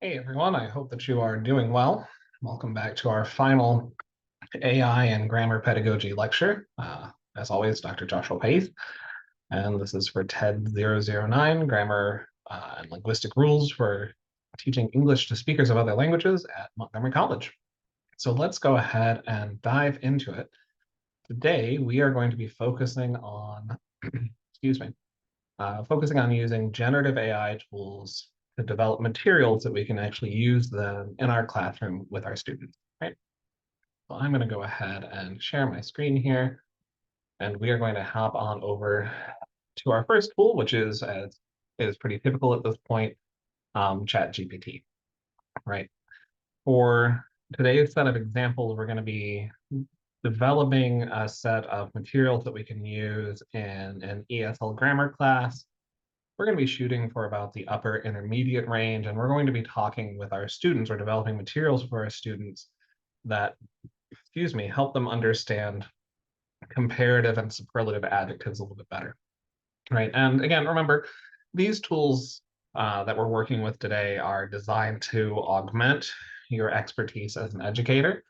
Hey everyone, I hope that you are doing well. Welcome back to our final AI and grammar pedagogy lecture. As always, Dr. Joshua Pace, and this is for TED 009, Grammar and Linguistic Rules for Teaching English to Speakers of Other Languages at Montgomery College. So let's go ahead and dive into it. Today, we are going to be focusing on, excuse me, focusing on using generative AI tools to develop materials that we can actually use them in our classroom with our students, right? So I'm going to go ahead and share my screen here, and we are going to hop on over to our first tool, which is, as is pretty typical at this point, ChatGPT, right? For today's set of examples, we're going to be developing a set of materials that we can use in an ESL grammar class. We're going to be shooting for about the upper intermediate range, and we're going to be talking with our students or developing materials for our students that, help them understand comparative and superlative adjectives a little bit better, right? And again, remember, these tools that we're working with today are designed to augment your expertise as an educator.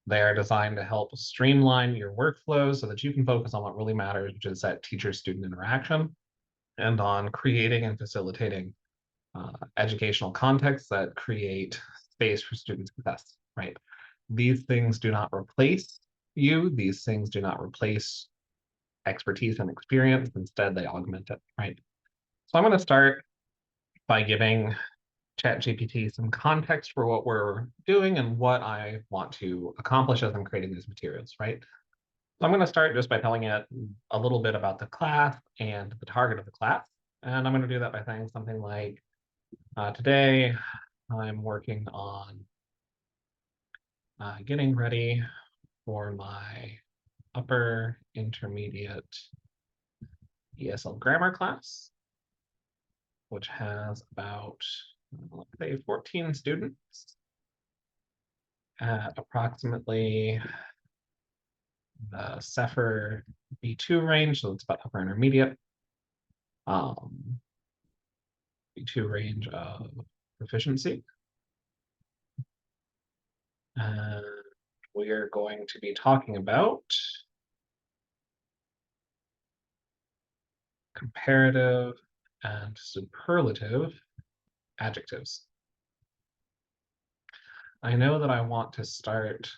They are designed to help streamline your workflow so that you can focus on what really matters, which is that teacher-student interaction, and on creating and facilitating educational contexts that create space for student success, right? These things do not replace you. These things do not replace expertise and experience. Instead, they augment it, right? So I'm going to start by giving ChatGPT some context for what we're doing and what I want to accomplish as I'm creating these materials, right? So I'm going to start just by telling it a little bit about the class and the target of the class. And I'm going to do that by saying something like, today I'm working on getting ready for my upper intermediate ESL grammar class, which has about, let's say, 14 students at approximately the CEFR B2 range, so it's about upper intermediate, B2 range of proficiency. And we are going to be talking about comparative and superlative adjectives. I know that I want to start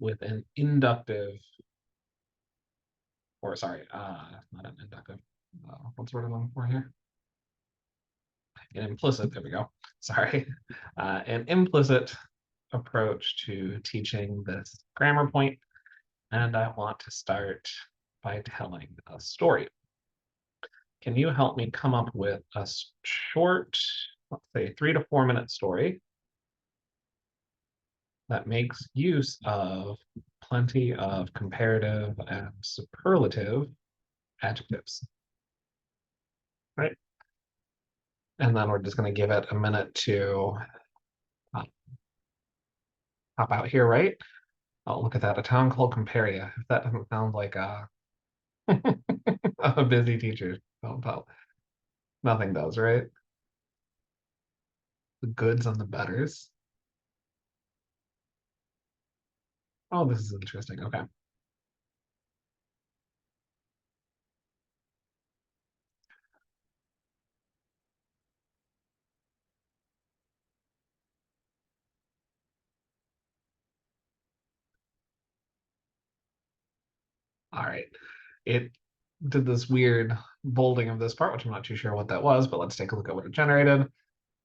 with an inductive, or sorry, not an inductive. What's the word I'm looking for here? An implicit, there we go. Sorry. An implicit approach to teaching this grammar point. And I want to start by telling a story. Can you help me come up with a short, let's say 3 to 4 minute story that makes use of plenty of comparative and superlative adjectives, right? And then we're just going to give it a minute to hop out here, right? Oh, look at that, a town called Comparia. If that doesn't sound like a busy teacher, well, nothing does, right? The goods and the betters. Oh, this is interesting. Okay. All right. It did this weird bolding of this part, which I'm not too sure what that was, but let's take a look at what it generated.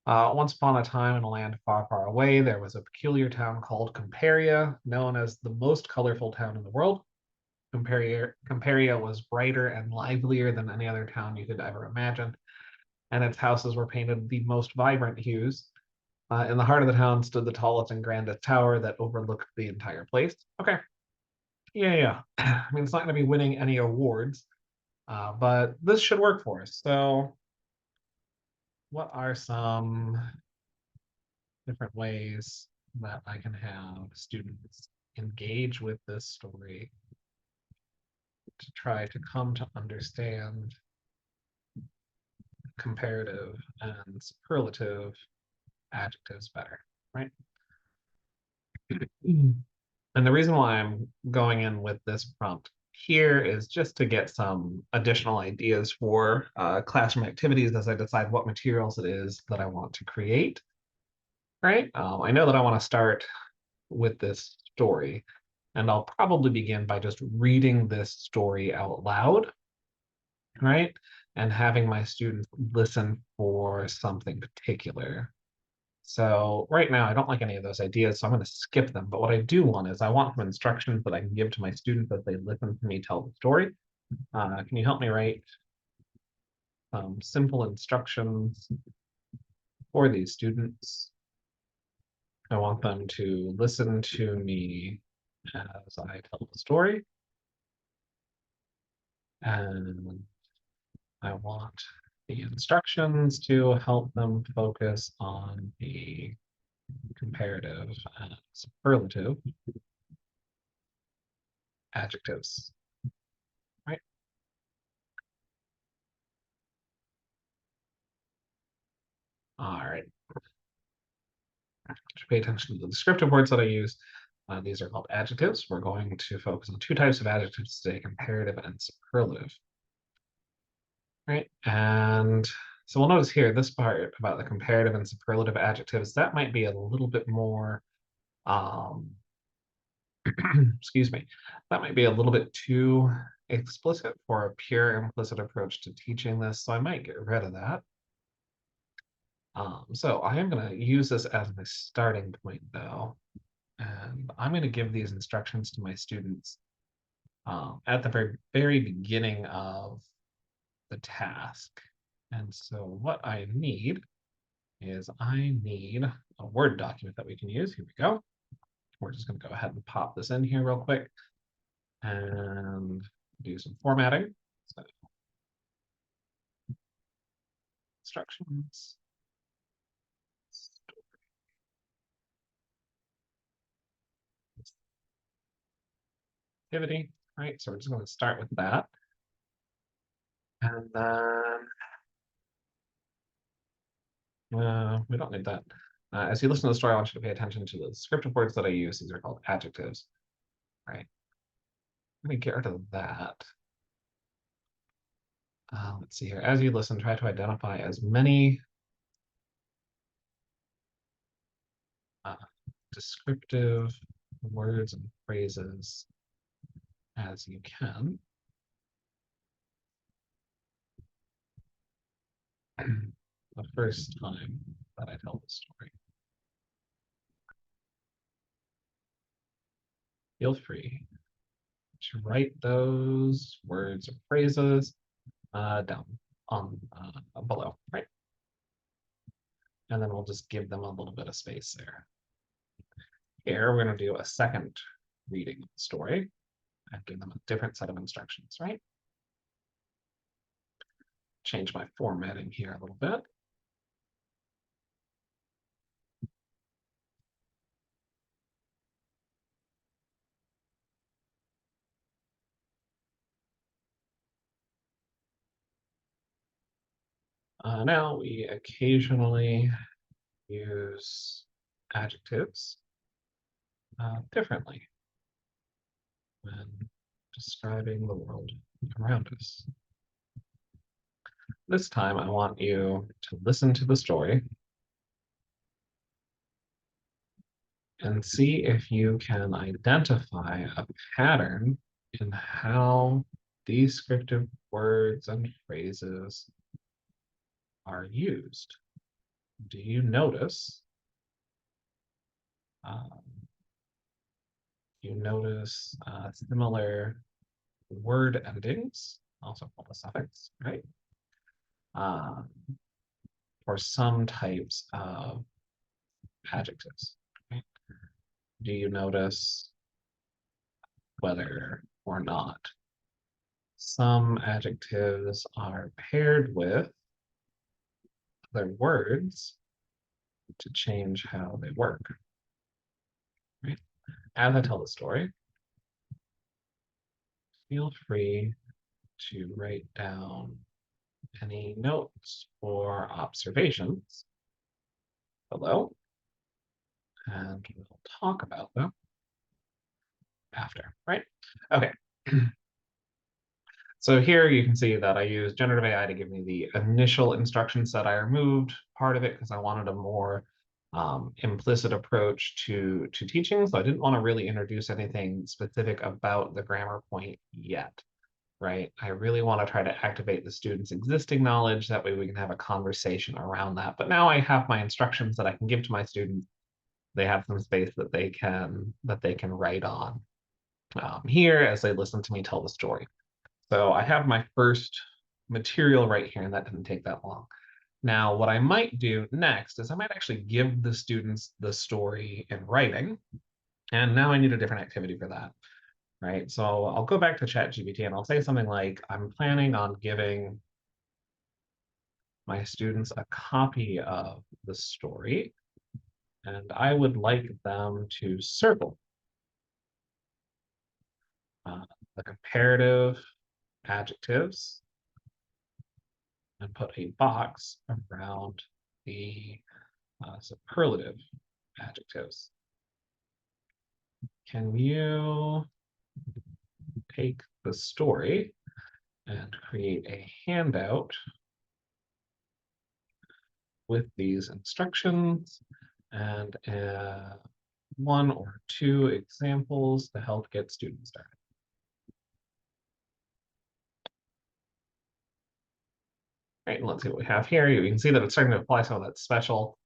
Once upon a time in a land far, far away, there was a peculiar town called Comparia, known as the most colorful town in the world. Comparia was brighter and livelier than any other town you could ever imagine, and its houses were painted the most vibrant hues. In the heart of the town stood the tallest and grandest tower that overlooked the entire place. Okay, yeah. I mean, it's not going to be winning any awards, but this should work for us. So what are some different ways that I can have students engage with this story to try to come to understand comparative and superlative adjectives better, right? And the reason why I'm going in with this prompt here is just to get some additional ideas for classroom activities as I decide what materials it is that I want to create, right? I know that I want to start with this story, and I'll probably begin by just reading this story out loud, right? And having my students listen for something particular. So right now, I don't like any of those ideas, so I'm going to skip them. But what I do want is I want some instructions that I can give to my students as they listen to me tell the story. Can you help me write some simple instructions for these students? I want them to listen to me as I tell the story. And I want the instructions to help them focus on the comparative and superlative adjectives, right? All right. To pay attention to the descriptive words that I use. These are called adjectives. We're going to focus on two types of adjectives today, comparative and superlative. Right? And so we'll notice here, this part about the comparative and superlative adjectives, that might be a little bit more, excuse me, that might be a little bit too explicit for a pure implicit approach to teaching this. So I might get rid of that. So I am going to use this as my starting point, though. And I'm going to give these instructions to my students at the very beginning of the task. And so what I need is I need a Word document that we can use. Here we go. We're just going to go ahead and pop this in here real quick and do some formatting. So instructions. Activity, right? So we're just going to start with that. And then we don't need that. As you listen to the story, I want you to pay attention to the descriptive words that I use. These are called adjectives, right? Let me get rid of that. Let's see here. As you listen, try to identify as many descriptive words and phrases as you can. The first time that I tell the story. Feel free to write those words or phrases down on below, right? And then we'll just give them a little bit of space there. Here, we're going to do a second reading of the story and give them a different set of instructions, right? Change my formatting here a little bit. Now we occasionally use adjectives differently when describing the world around us. This time, I want you to listen to the story and see if you can identify a pattern in how descriptive words and phrases are used. Do you notice? Similar word endings, also called a suffix, right? For some types of adjectives. Right? Do you notice whether or not some adjectives are paired with other words to change how they work? Right? As I tell the story, feel free to write down any notes or observations below, and we'll talk about them after, right? Okay. So here you can see that I use generative AI to give me the initial instruction set. I removed part of it because I wanted a more implicit approach to teaching. So I didn't want to really introduce anything specific about the grammar point yet, right? I really want to try to activate the students' existing knowledge. That way we can have a conversation around that. But now I have my instructions that I can give to my students. They have some space that they can write on here as they listen to me tell the story. So I have my first material right here, and that didn't take that long. Now, what I might do next is I might actually give the students the story in writing. And now I need a different activity for that, right? So I'll go back to ChatGPT and I'll say something like, I'm planning on giving my students a copy of the story, and I would like them to circle the comparative adjectives and put a box around the superlative adjectives. Can you take the story and create a handout with these instructions and one or two examples to help get students started? Right, and let's see what we have here. You can see that it's starting to apply some of that special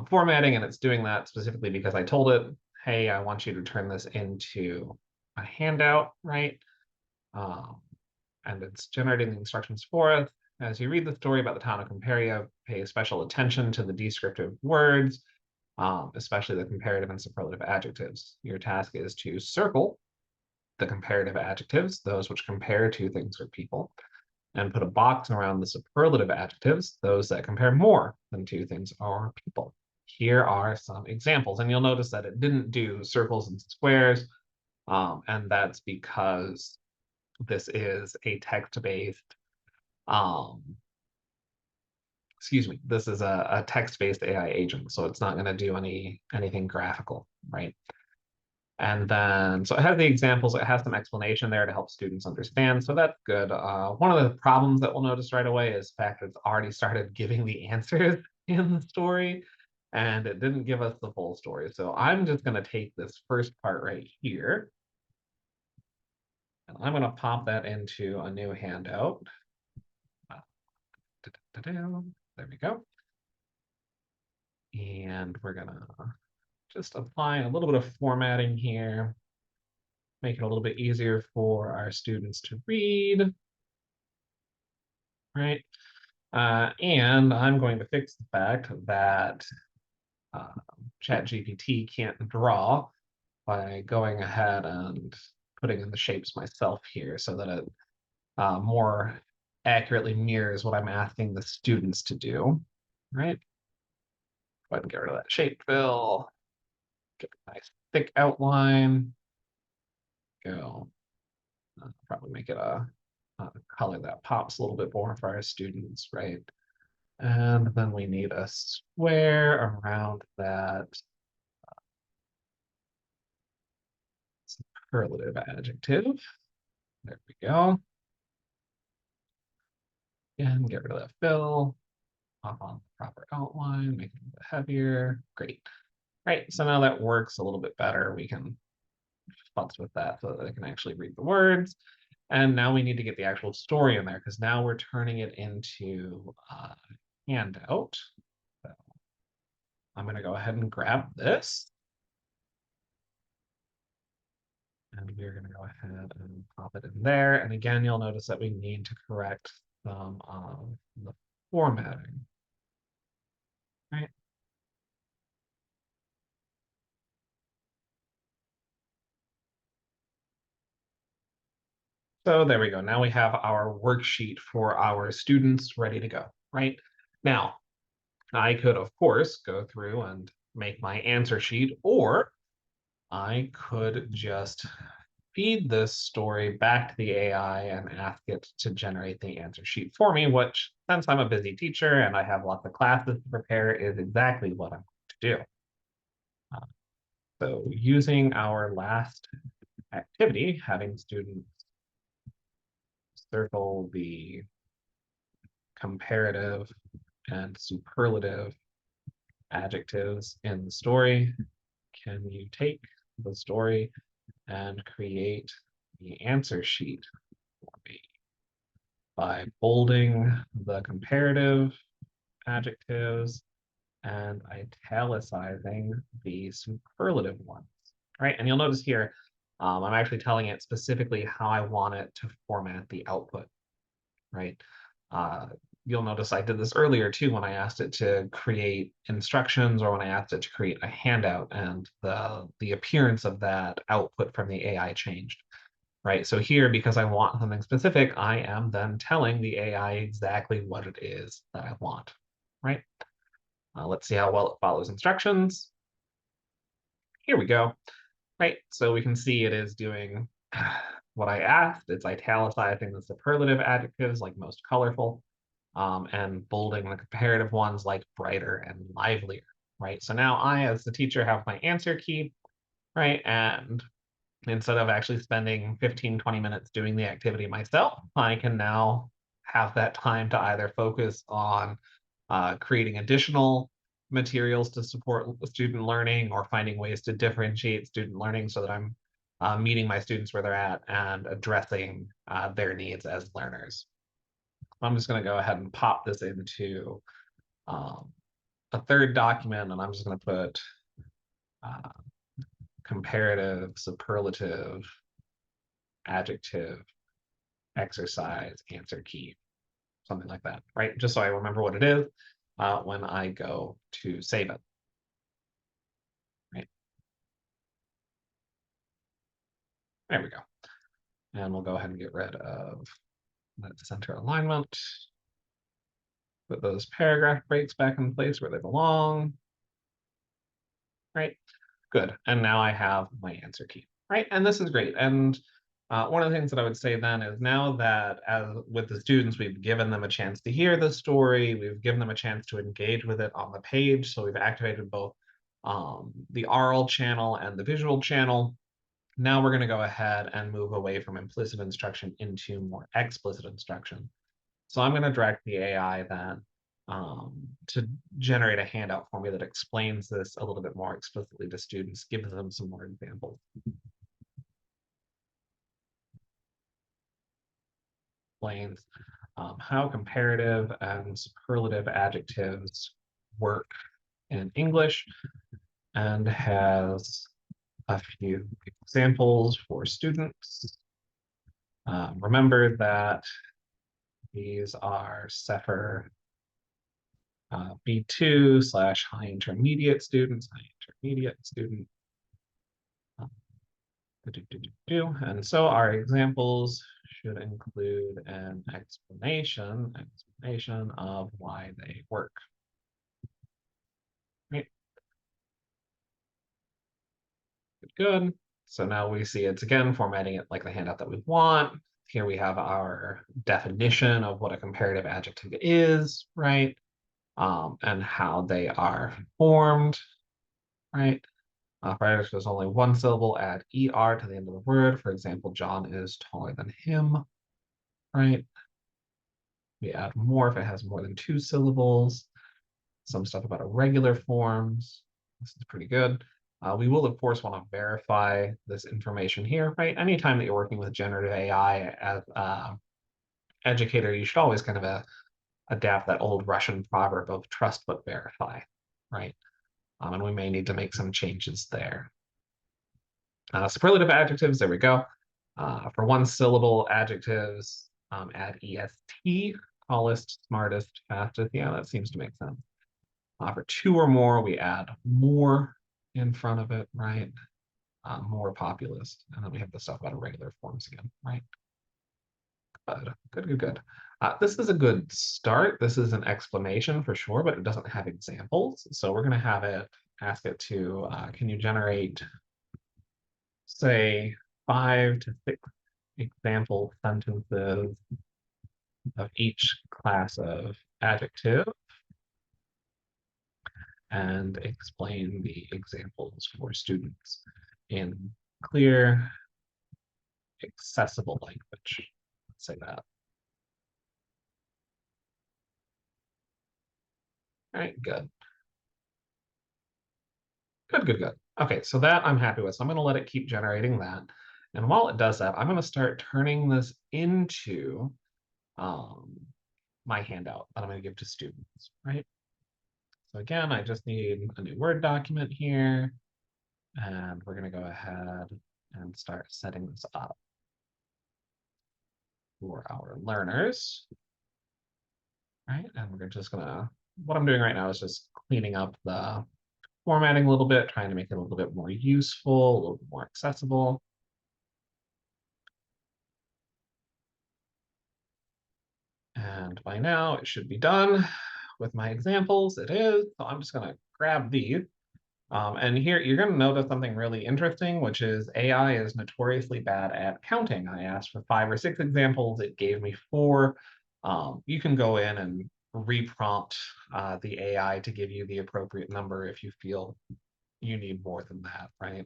formatting, and it's doing that specifically because I told it, hey, I want you to turn this into a handout, right? And it's generating the instructions for us. As you read the story about the town of Comparia, pay special attention to the descriptive words, especially the comparative and superlative adjectives. Your task is to circle the comparative adjectives, those which compare two things or people, and put a box around the superlative adjectives, those that compare more than two things or people. Here are some examples, and you'll notice that it didn't do circles and squares, and that's because this is a text-based, this is a text-based AI agent, so it's not going to do anything graphical, right? And then, so it has the examples, it has some explanation there to help students understand, so that's good. One of the problems that we'll notice right away is the fact that it's already started giving the answers in the story, and it didn't give us the full story. So I'm just going to take this first part right here, and I'm going to pop that into a new handout. There we go. And we're going to just apply a little bit of formatting here, make it a little bit easier for our students to read, right? And I'm going to fix the fact that ChatGPT can't draw by going ahead and putting in the shapes myself here so that it more accurately mirrors what I'm asking the students to do, right? Go ahead and get rid of that shape fill, get a nice thick outline, go probably make it a color that pops a little bit more for our students, right? And then we need a square around that superlative adjective. There we go. And get rid of that fill, pop on the proper outline, make it a little bit heavier. Great. Right, so now that works a little bit better. We can futz with that so that they can actually read the words. And now we need to get the actual story in there because now we're turning it into a handout. So I'm going to go ahead and grab this. And we're going to go ahead and pop it in there. And again, you'll notice that we need to correct some of the formatting, right? So there we go. Now we have our worksheet for our students ready to go, right? Now, I could, of course, go through and make my answer sheet, or I could just feed this story back to the AI and ask it to generate the answer sheet for me, which, since I'm a busy teacher and I have lots of classes to prepare, is exactly what I'm going to do. So using our last activity, having students circle the comparative and superlative adjectives in the story, can you take the story and create the answer sheet for me by bolding the comparative adjectives and italicizing the superlative ones, right? And you'll notice here, I'm actually telling it specifically how I want it to format the output, right? You'll notice I did this earlier too when I asked it to create instructions or when I asked it to create a handout, and the appearance of that output from the AI changed, right? So here, because I want something specific, I am then telling the AI exactly what it is that I want, right? Let's see how well it follows instructions. Here we go, right? So we can see it is doing what I asked. It's italicizing the superlative adjectives like most colorful, and bolding the comparative ones like brighter and livelier, right? So now I, as the teacher, have my answer key, right? And instead of actually spending 15, 20 minutes doing the activity myself, I can now have that time to either focus on creating additional materials to support student learning or finding ways to differentiate student learning so that I'm meeting my students where they're at and addressing their needs as learners. I'm just going to go ahead and pop this into a third document, and I'm just going to put uh, comparative, superlative, adjective, exercise, answer key, something like that, right? Just so I remember what it is when I go to save it, right? There we go. And we'll go ahead and get rid of that center alignment. Put those paragraph breaks back in place where they belong, right? Good. And now I have my answer key, right? And this is great. And one of the things that I would say then is now that as with the students, we've given them a chance to hear the story, we've given them a chance to engage with it on the page. So we've activated both the oral channel and the visual channel. Now we're going to go ahead and move away from implicit instruction into more explicit instruction. So I'm going to direct the AI then to generate a handout for me that explains this a little bit more explicitly to students, gives them some more examples. Explains how comparative and superlative adjectives work in English, and has a few examples for students. Remember that these are CEFR B2 / high intermediate students, high intermediate student. And so our examples should include an explanation of why they work. Right. Good. So now we see it's again formatting it like the handout that we want. Here we have our definition of what a comparative adjective is, right? And how they are formed, right? For adjectives there's only one syllable, add ER to the end of the word. For example, John is taller than him, right? We add more if it has more than 2 syllables. Some stuff about irregular forms. This is pretty good. We will, of course, want to verify this information here, right? Anytime that you're working with generative AI as an educator, you should always kind of adapt that old Russian proverb of trust but verify, right? And we may need to make some changes there. Superlative adjectives, there we go. For one syllable adjectives, add EST, tallest, smartest, fastest. Yeah, that seems to make sense. For 2 or more, we add more in front of it, right? More populist. And then we have the stuff about irregular forms again, right? Good. This is a good start. This is an explanation for sure, but it doesn't have examples. So we're going to ask it to, can you generate, say, 5 to 6 example sentences of each class of adjective and explain the examples for students in clear, accessible language. Let's say that. All right, good. Good. Okay, so that I'm happy with. So I'm going to let it keep generating that. And while it does that, I'm going to start turning this into my handout that I'm going to give to students, right? So again, I just need a new Word document here. And we're going to go ahead and start setting this up for our learners, right? And we're just going to, what I'm doing right now is just cleaning up the formatting a little bit, trying to make it a little bit more useful, a little bit more accessible. And by now it should be done with my examples. It is, so I'm just going to grab these. And here you're going to notice something really interesting, which is AI is notoriously bad at counting. I asked for 5 or 6 examples. It gave me 4. You can go in and reprompt the AI to give you the appropriate number if you feel you need more than that, right?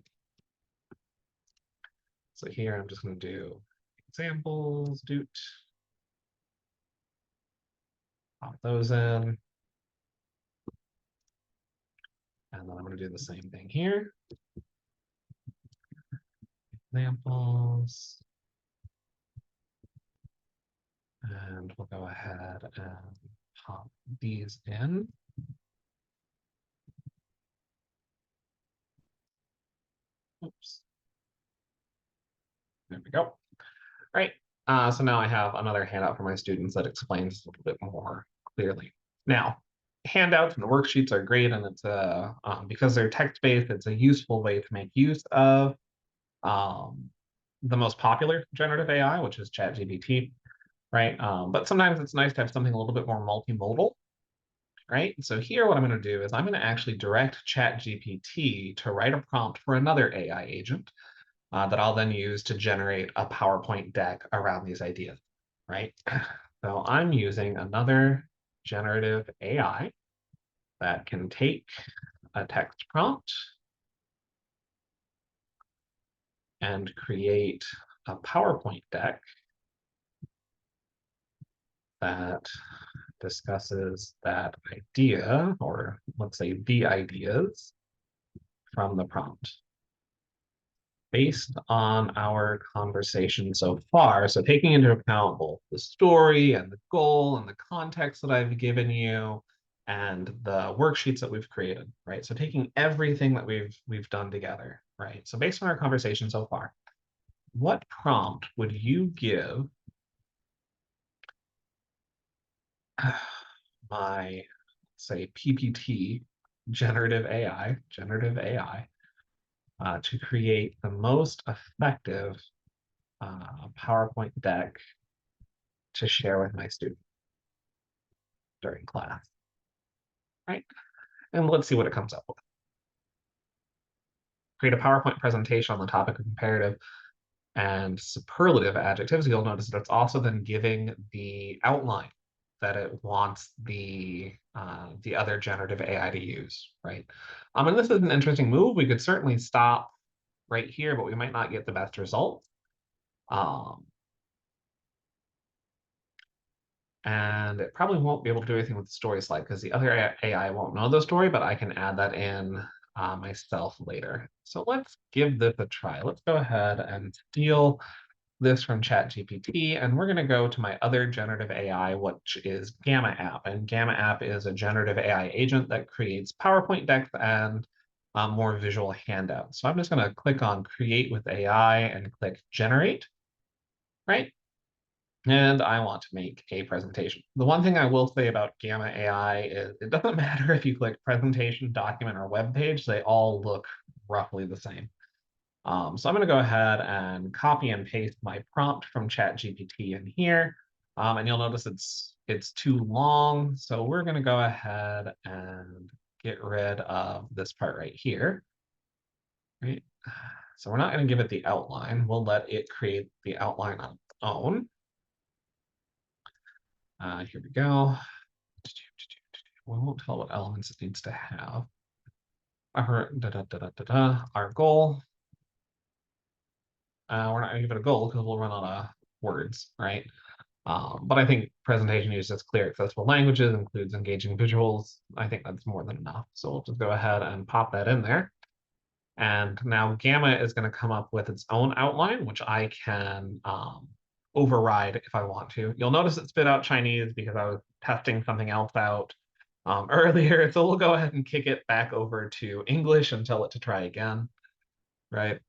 So here I'm just going to do examples, pop those in. And then I'm going to do the same thing here. Examples. And we'll go ahead and pop these in. Oops. There we go. All right. So now I have another handout for my students that explains a little bit more clearly. Now, handouts and worksheets are great, and it's because they're text-based, it's a useful way to make use of the most popular generative AI, which is ChatGPT, right? But sometimes it's nice to have something a little bit more multimodal, right? So here, what I'm going to do is I'm going to actually direct ChatGPT to write a prompt for another AI agent that I'll then use to generate a PowerPoint deck around these ideas, right? So I'm using another generative AI that can take a text prompt and create a PowerPoint deck that discusses that idea, or let's say the ideas from the prompt based on our conversation so far. So taking into account both the story and the goal and the context that I've given you and the worksheets that we've created, right? So taking everything that we've done together, right? So based on our conversation so far, what prompt would you give my, say, PPT generative AI to create the most effective PowerPoint deck to share with my students during class, right? And let's see what it comes up with. Create a PowerPoint presentation on the topic of comparative and superlative adjectives. You'll notice that it's also then giving the outline that it wants the other generative AI to use, right? And this is an interesting move. We could certainly stop right here, but we might not get the best results. And it probably won't be able to do anything with the story slide because the other AI won't know the story, but I can add that in myself later. So let's give this a try. Let's go ahead and steal this from ChatGPT, and we're going to go to my other generative AI, which is Gamma App. And Gamma App is a generative AI agent that creates PowerPoint decks and more visual handouts. So I'm just going to click on Create with AI and click Generate, right? And I want to make a presentation. The one thing I will say about Gamma AI is it doesn't matter if you click presentation, document, or web page, they all look roughly the same. So I'm going to go ahead and copy and paste my prompt from ChatGPT in here. And you'll notice it's too long. So we're going to go ahead and get rid of this part right here. Right? So we're not going to give it the outline. We'll let it create the outline on its own. Here we go. We won't tell what elements it needs to have. Our goal. We're not going to give it a goal because we'll run out of words, right? But I think presentation use is clear, accessible languages, includes engaging visuals. I think that's more than enough. So we'll just go ahead and pop that in there. And now Gamma is going to come up with its own outline, which I can override if I want to. You'll notice it spit out Chinese because I was testing something else out earlier. So we'll go ahead and kick it back over to English and tell it to try again, right?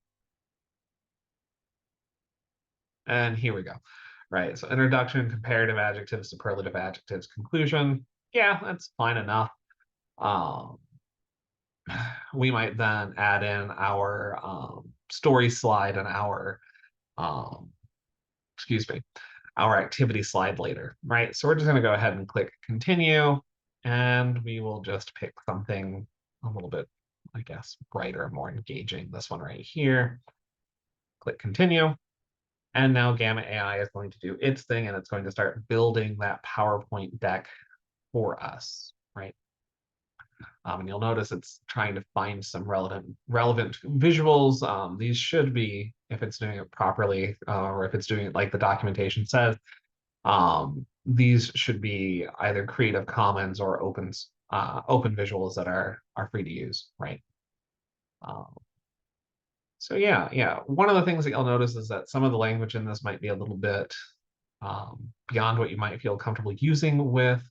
And here we go. Right, so introduction, comparative adjectives, superlative adjectives, conclusion. Yeah, that's fine enough. We might then add in our story slide and our, our activity slide later, right? So we're just gonna go ahead and click continue, and we will just pick something a little bit, I guess, brighter, more engaging. This one right here. Click continue. And now Gamma AI is going to do its thing, and it's going to start building that PowerPoint deck for us, right? And you'll notice it's trying to find some relevant visuals. These should be, if it's doing it properly, or if it's doing it like the documentation says, these should be either Creative Commons or open visuals that are free to use, right? So yeah. One of the things that you'll notice is that some of the language in this might be a little bit beyond what you might feel comfortable using with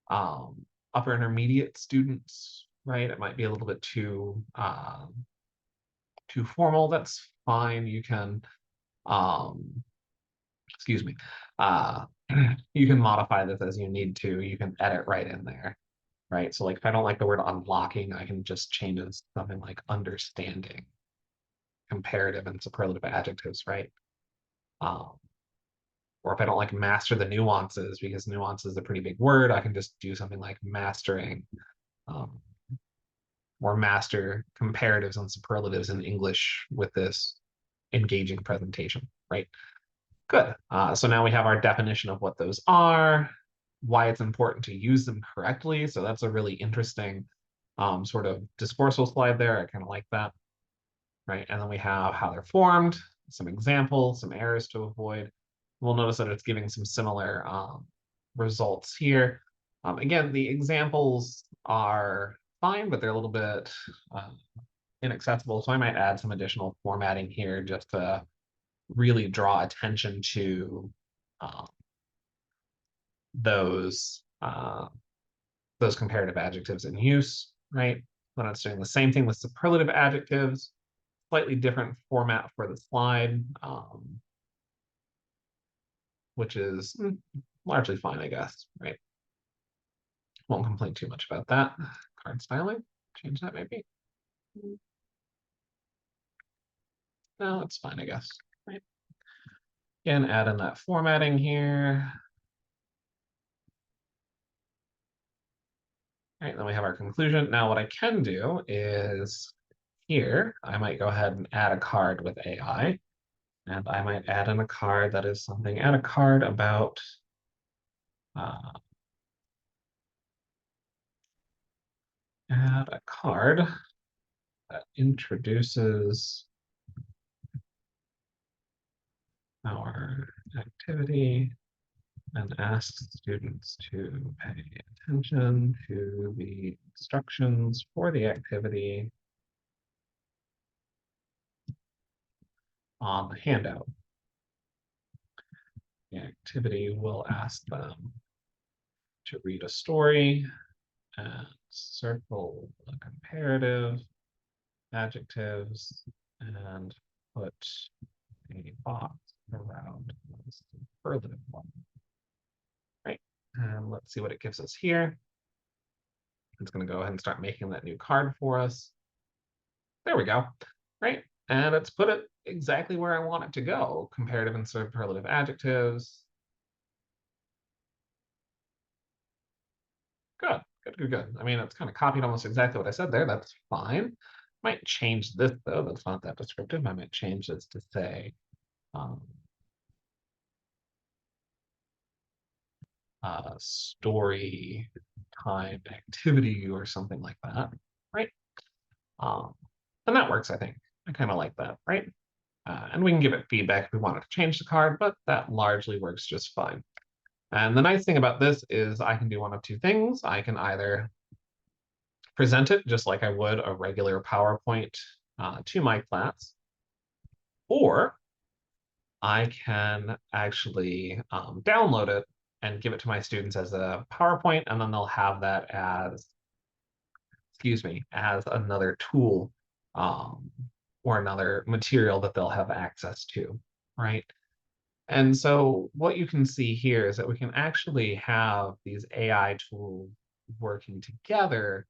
upper intermediate students, right? It might be a little bit too formal. That's fine. You can, excuse me, you can modify this as you need to. You can edit right in there, right? So like if I don't like the word unblocking, I can just change it to something like understanding, comparative and superlative adjectives, right? Or if I don't like master the nuances, because nuance is a pretty big word, I can just do something like mastering, or master comparatives and superlatives in English with this engaging presentation, right? Good. So now we have our definition of what those are, why it's important to use them correctly. So that's a really interesting sort of discoursal slide there. I kind of like that, right? And then we have how they're formed, some examples, some errors to avoid. We'll notice that it's giving some similar results here. Again, the examples are fine, but they're a little bit inaccessible. So I might add some additional formatting here just to really draw attention to those comparative adjectives in use, right? Then it's doing the same thing with superlative adjectives, slightly different format for the slide, which is largely fine, I guess, right? Won't complain too much about that. Card styling, change that maybe. No, it's fine, I guess, right? Again, add in that formatting here. All right, then we have our conclusion. Now what I can do is here, I might go ahead and add a card with AI. And I might add in a card that is something, add a card about add a card that introduces our activity and asks students to pay attention to the instructions for the activity on the handout. The activity will ask them to read a story and circle the comparative adjectives and put a box around the superlative one. Right, and let's see what it gives us here. It's going to go ahead and start making that new card for us. There we go, right? And it's put it exactly where I want it to go. Comparative and superlative adjectives. Good. I mean, it's kind of copied almost exactly what I said there. That's fine. Might change this though, that's not that descriptive. I might change this to say story time activity or something like that, right? Um, and that works, I think. I kind of like that, right? And we can give it feedback if we wanted to change the card, but that largely works just fine. And the nice thing about this is I can do one of two things. I can either present it just like I would a regular PowerPoint to my class, or I can actually download it and give it to my students as a PowerPoint, and then they'll have that as, excuse me, as another tool um, or another material that they'll have access to, right? And so what you can see here is that we can actually have these AI tools working together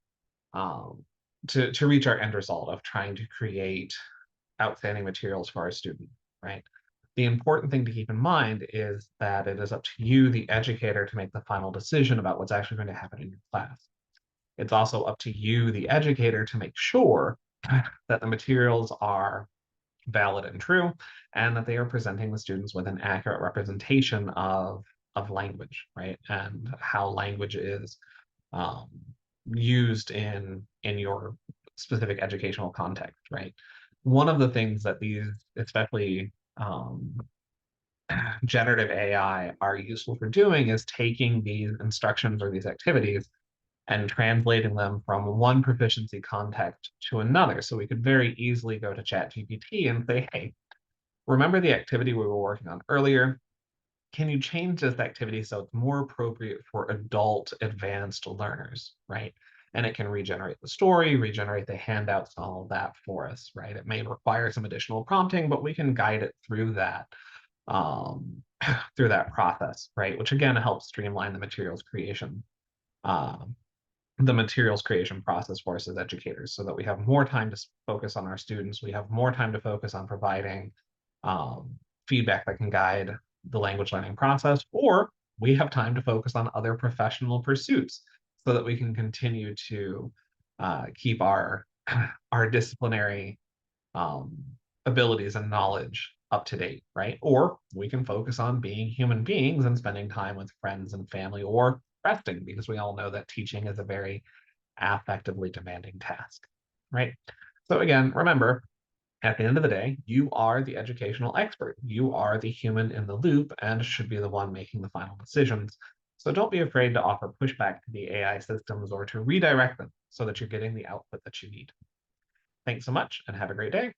um, to reach our end result of trying to create outstanding materials for our students, right? The important thing to keep in mind is that it is up to you, the educator, to make the final decision about what's actually going to happen in your class. It's also up to you, the educator, to make sure that the materials are valid and true, and that they are presenting the students with an accurate representation of language, right? And how language is um, used in your specific educational context, right? One of the things that these, especially generative AI, are useful for doing is taking these instructions or these activities and translating them from one proficiency context to another. So we could very easily go to ChatGPT and say, hey, remember the activity we were working on earlier? Can you change this activity so it's more appropriate for adult advanced learners, right? And it can regenerate the story, regenerate the handouts, and all of that for us, right? It may require some additional prompting, but we can guide it through that um, through that process, right? Which again helps streamline um, the materials creation process for us as educators, so that we have more time to focus on our students. We have more time to focus on providing um, feedback that can guide the language learning process, or we have time to focus on other professional pursuits so that we can continue to keep our disciplinary um, abilities and knowledge up to date, right? Or we can focus on being human beings and spending time with friends and family, or resting, because we all know that teaching is a very affectively demanding task, right? So again, remember, at the end of the day, you are the educational expert. You are the human in the loop and should be the one making the final decisions. So don't be afraid to offer pushback to the AI systems or to redirect them so that you're getting the output that you need. Thanks so much and have a great day.